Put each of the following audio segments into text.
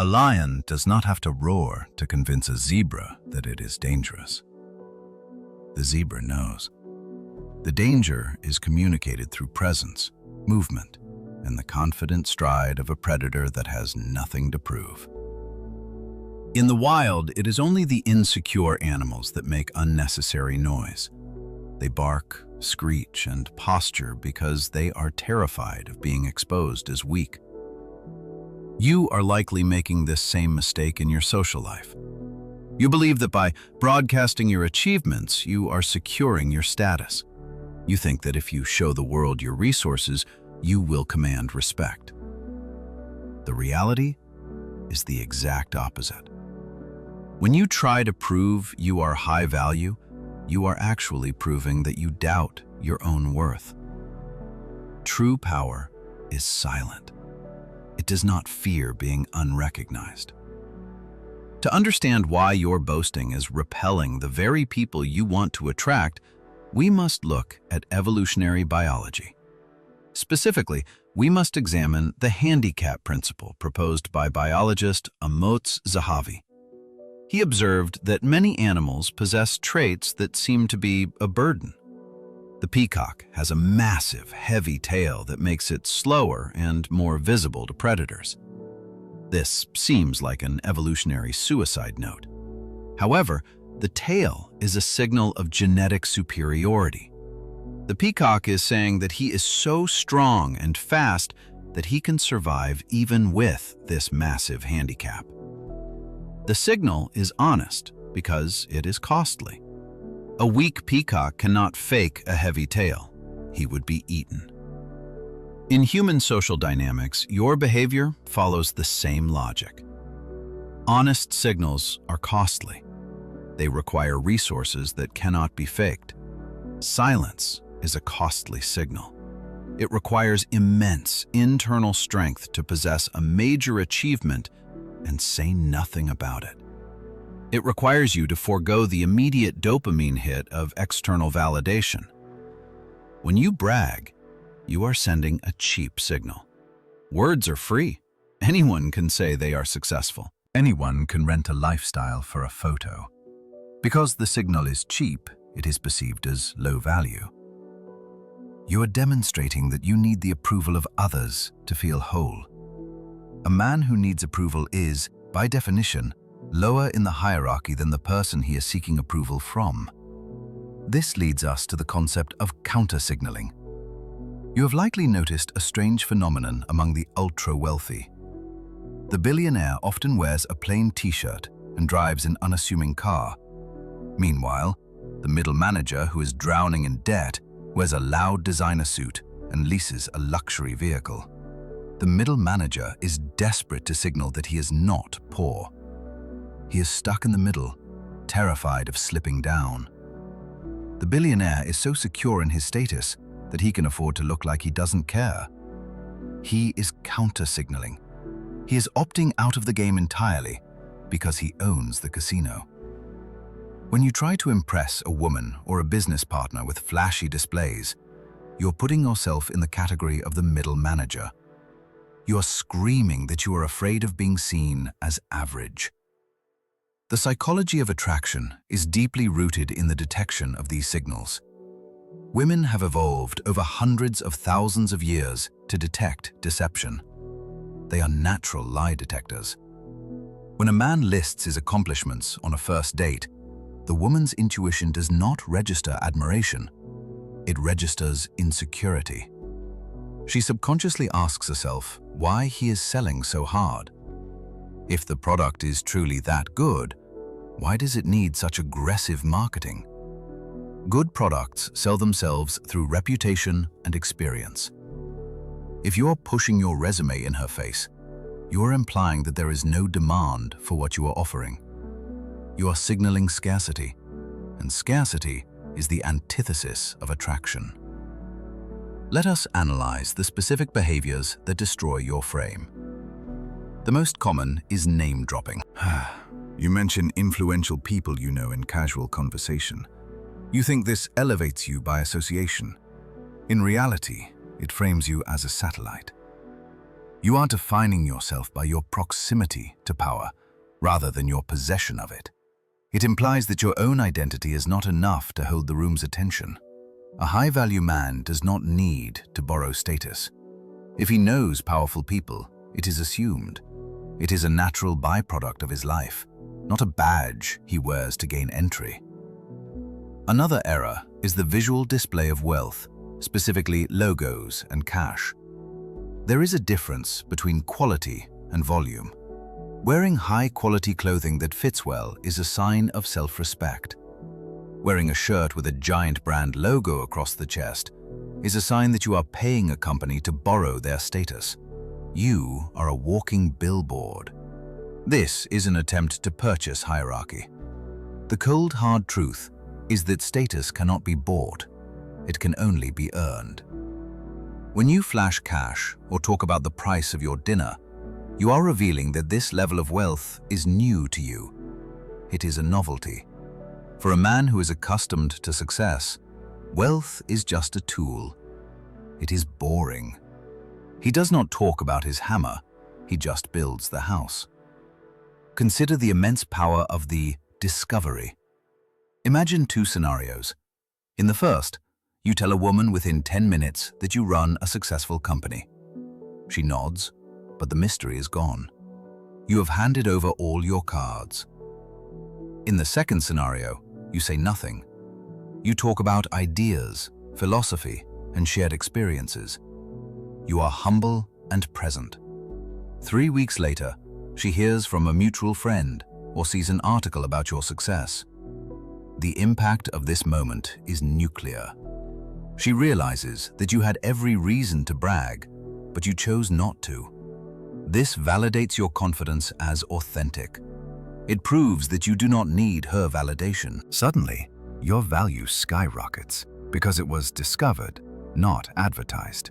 A lion does not have to roar to convince a zebra that it is dangerous. The zebra knows. The danger is communicated through presence, movement, and the confident stride of a predator that has nothing to prove. In the wild, it is only the insecure animals that make unnecessary noise. They bark, screech, and posture because they are terrified of being exposed as weak. You are likely making this same mistake in your social life. You believe that by broadcasting your achievements, you are securing your status. You think that if you show the world your resources, you will command respect. The reality is the exact opposite. When you try to prove you are high value, you are actually proving that you doubt your own worth. True power is silent. It does not fear being unrecognized. To understand why your boasting is repelling the very people you want to attract, we must look at evolutionary biology. Specifically, we must examine the Handicap Principle proposed by biologist Amotz Zahavi. He observed that many animals possess traits that seem to be a burden. The peacock has a massive, heavy tail that makes it slower and more visible to predators. This seems like an evolutionary suicide note. However, the tail is a signal of genetic superiority. The peacock is saying that he is so strong and fast that he can survive even with this massive handicap. The signal is honest because it is costly. A weak peacock cannot fake a heavy tail. He would be eaten. In human social dynamics, your behavior follows the same logic. Honest signals are costly. They require resources that cannot be faked. Silence is a costly signal. It requires immense internal strength to possess a major achievement and say nothing about it. It requires you to forego the immediate dopamine hit of external validation. When you brag, you are sending a cheap signal. Words are free. Anyone can say they are successful. Anyone can rent a lifestyle for a photo. Because the signal is cheap, it is perceived as low value. You are demonstrating that you need the approval of others to feel whole. A man who needs approval is, by definition, lower in the hierarchy than the person he is seeking approval from. This leads us to the concept of counter-signaling. You have likely noticed a strange phenomenon among the ultra-wealthy. The billionaire often wears a plain t-shirt and drives an unassuming car. Meanwhile, the middle manager who is drowning in debt wears a loud designer suit and leases a luxury vehicle. The middle manager is desperate to signal that he is not poor. He is stuck in the middle, terrified of slipping down. The billionaire is so secure in his status that he can afford to look like he doesn't care. He is counter-signaling. He is opting out of the game entirely because he owns the casino. When you try to impress a woman or a business partner with flashy displays, you're putting yourself in the category of the middle manager. You are screaming that you are afraid of being seen as average. The psychology of attraction is deeply rooted in the detection of these signals. Women have evolved over hundreds of thousands of years to detect deception. They are natural lie detectors. When a man lists his accomplishments on a first date, the woman's intuition does not register admiration. It registers insecurity. She subconsciously asks herself why he is selling so hard. If the product is truly that good, why does it need such aggressive marketing? Good products sell themselves through reputation and experience. If you are pushing your resume in her face, you are implying that there is no demand for what you are offering. You are signaling scarcity, and scarcity is the antithesis of attraction. Let us analyze the specific behaviors that destroy your frame. The most common is name-dropping. You mention influential people you know in casual conversation. You think this elevates you by association. In reality, it frames you as a satellite. You are defining yourself by your proximity to power, rather than your possession of it. It implies that your own identity is not enough to hold the room's attention. A high-value man does not need to borrow status. If he knows powerful people, it is assumed. It is a natural byproduct of his life, not a badge he wears to gain entry. Another error is the visual display of wealth, specifically logos and cash. There is a difference between quality and volume. Wearing high-quality clothing that fits well is a sign of self-respect. Wearing a shirt with a giant brand logo across the chest is a sign that you are paying a company to borrow their status. You are a walking billboard. This is an attempt to purchase hierarchy. The cold, hard truth is that status cannot be bought. It can only be earned. When you flash cash or talk about the price of your dinner, you are revealing that this level of wealth is new to you. It is a novelty. For a man who is accustomed to success, wealth is just a tool. It is boring. He does not talk about his hammer, he just builds the house. Consider the immense power of the discovery. Imagine two scenarios. In the first, you tell a woman within 10 minutes that you run a successful company. She nods, but the mystery is gone. You have handed over all your cards. In the second scenario, you say nothing. You talk about ideas, philosophy, and shared experiences. You are humble and present. 3 weeks later, she hears from a mutual friend or sees an article about your success. The impact of this moment is nuclear. She realizes that you had every reason to brag, but you chose not to. This validates your confidence as authentic. It proves that you do not need her validation. Suddenly, your value skyrockets because it was discovered, not advertised.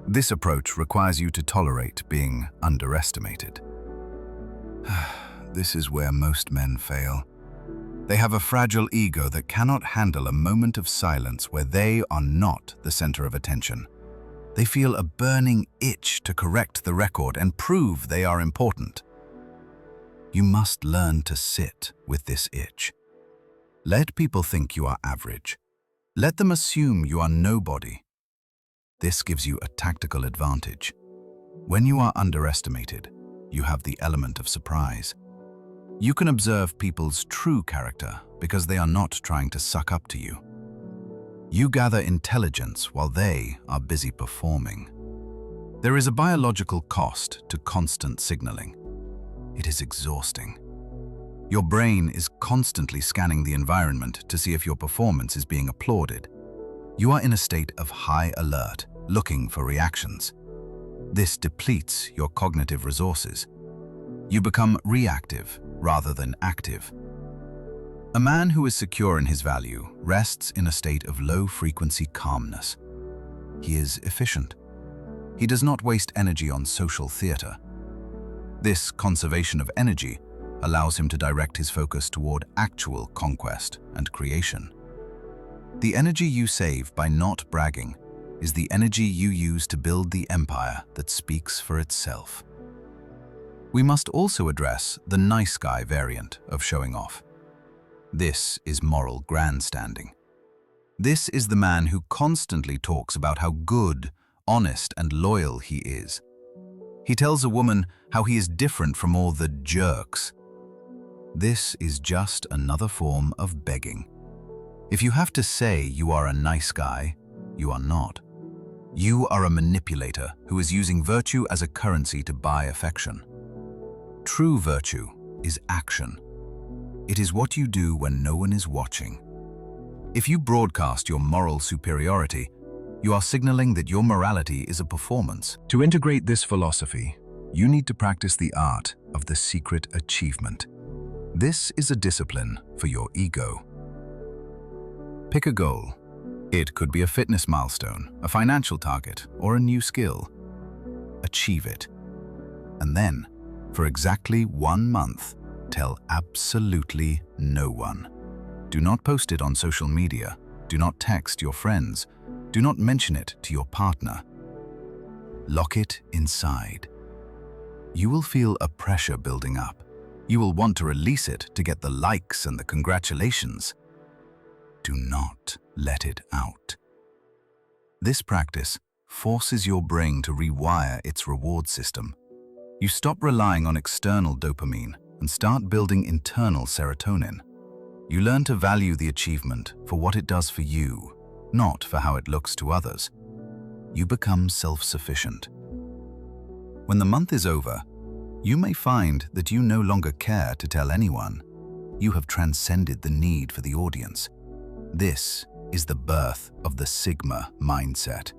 This approach requires you to tolerate being underestimated. This is where most men fail. They have a fragile ego that cannot handle a moment of silence where they are not the center of attention. They feel a burning itch to correct the record and prove they are important. You must learn to sit with this itch. Let people think you are average. Let them assume you are nobody. This gives you a tactical advantage. When you are underestimated, you have the element of surprise. You can observe people's true character because they are not trying to suck up to you. You gather intelligence while they are busy performing. There is a biological cost to constant signaling. It is exhausting. Your brain is constantly scanning the environment to see if your performance is being applauded. You are in a state of high alert, looking for reactions. This depletes your cognitive resources. You become reactive rather than active. A man who is secure in his value rests in a state of low-frequency calmness. He is efficient. He does not waste energy on social theater. This conservation of energy allows him to direct his focus toward actual conquest and creation. The energy you save by not bragging is the energy you use to build the empire that speaks for itself. We must also address the nice guy variant of showing off. This is moral grandstanding. This is the man who constantly talks about how good, honest, and loyal he is. He tells a woman how he is different from all the jerks. This is just another form of begging. If you have to say you are a nice guy, you are not. You are a manipulator who is using virtue as a currency to buy affection. True virtue is action. It is what you do when no one is watching. If you broadcast your moral superiority, you are signaling that your morality is a performance. To integrate this philosophy, you need to practice the art of the secret achievement. This is a discipline for your ego. Pick a goal. It could be a fitness milestone, a financial target, or a new skill. Achieve it. And then, for exactly 1 month, tell absolutely no one. Do not post it on social media. Do not text your friends. Do not mention it to your partner. Lock it inside. You will feel a pressure building up. You will want to release it to get the likes and the congratulations. Do not let it out. This practice forces your brain to rewire its reward system. You stop relying on external dopamine and start building internal serotonin. You learn to value the achievement for what it does for you, not for how it looks to others. You become self-sufficient. When the month is over, you may find that you no longer care to tell anyone. You have transcended the need for the audience. This is the birth of the Sigma mindset.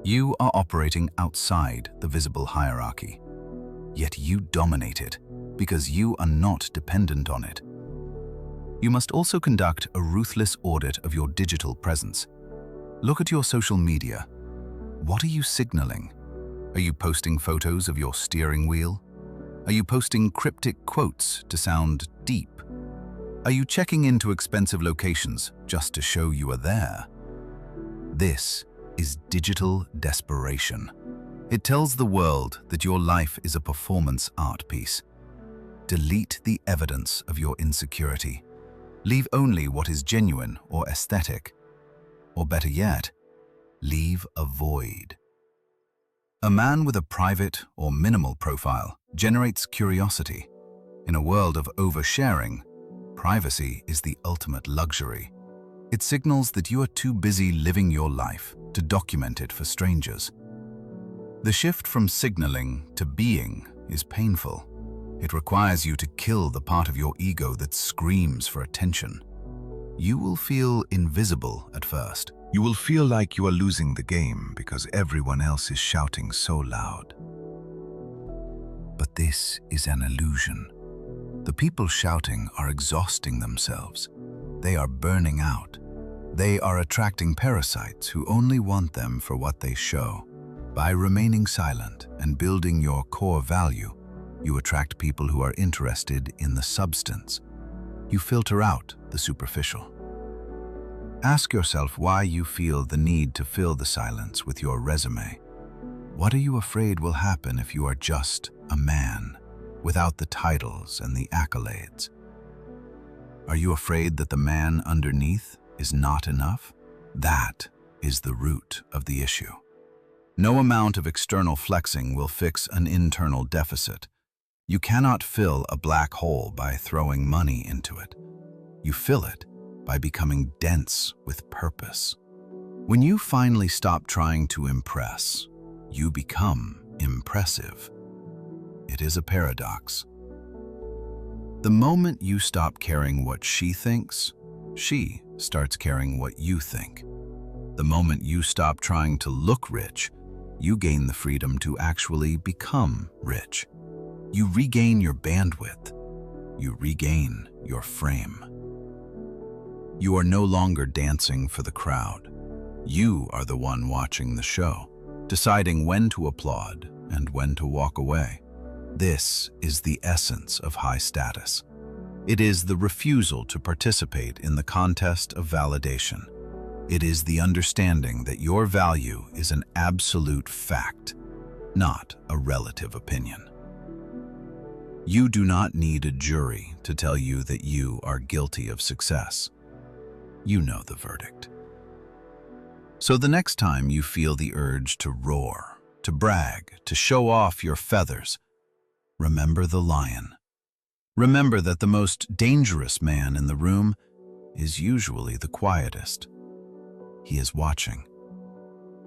You are operating outside the visible hierarchy, yet you dominate it because you are not dependent on it. You must also conduct a ruthless audit of your digital presence. Look at your social media. What are you signaling? Are you posting photos of your steering wheel? Are you posting cryptic quotes to sound deep? Are you checking into expensive locations just to show you are there? This is digital desperation. It tells the world that your life is a performance art piece. Delete the evidence of your insecurity. Leave only what is genuine or aesthetic. Or better yet, leave a void. A man with a private or minimal profile generates curiosity. In a world of oversharing, privacy is the ultimate luxury. It signals that you are too busy living your life to document it for strangers. The shift from signaling to being is painful. It requires you to kill the part of your ego that screams for attention. You will feel invisible at first. You will feel like you are losing the game because everyone else is shouting so loud. But this is an illusion. The people shouting are exhausting themselves. They are burning out. They are attracting parasites who only want them for what they show. By remaining silent and building your core value, you attract people who are interested in the substance. You filter out the superficial. Ask yourself why you feel the need to fill the silence with your resume. What are you afraid will happen if you are just a man, without the titles and the accolades? Are you afraid that the man underneath is not enough? That is the root of the issue. No amount of external flexing will fix an internal deficit. You cannot fill a black hole by throwing money into it. You fill it by becoming dense with purpose. When you finally stop trying to impress, you become impressive. It is a paradox. The moment you stop caring what she thinks, she starts caring what you think. The moment you stop trying to look rich, you gain the freedom to actually become rich. You regain your bandwidth. You regain your frame. You are no longer dancing for the crowd. You are the one watching the show, deciding when to applaud and when to walk away. This is the essence of high status. It is the refusal to participate in the contest of validation. It is the understanding that your value is an absolute fact, not a relative opinion. You do not need a jury to tell you that you are guilty of success. You know the verdict. So the next time you feel the urge to roar, to brag, to show off your feathers, remember the lion. Remember that the most dangerous man in the room is usually the quietest. He is watching.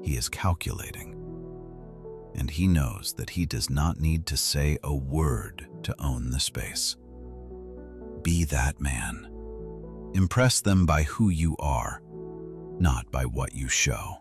He is calculating. And he knows that he does not need to say a word to own the space. Be that man. Impress them by who you are, not by what you show.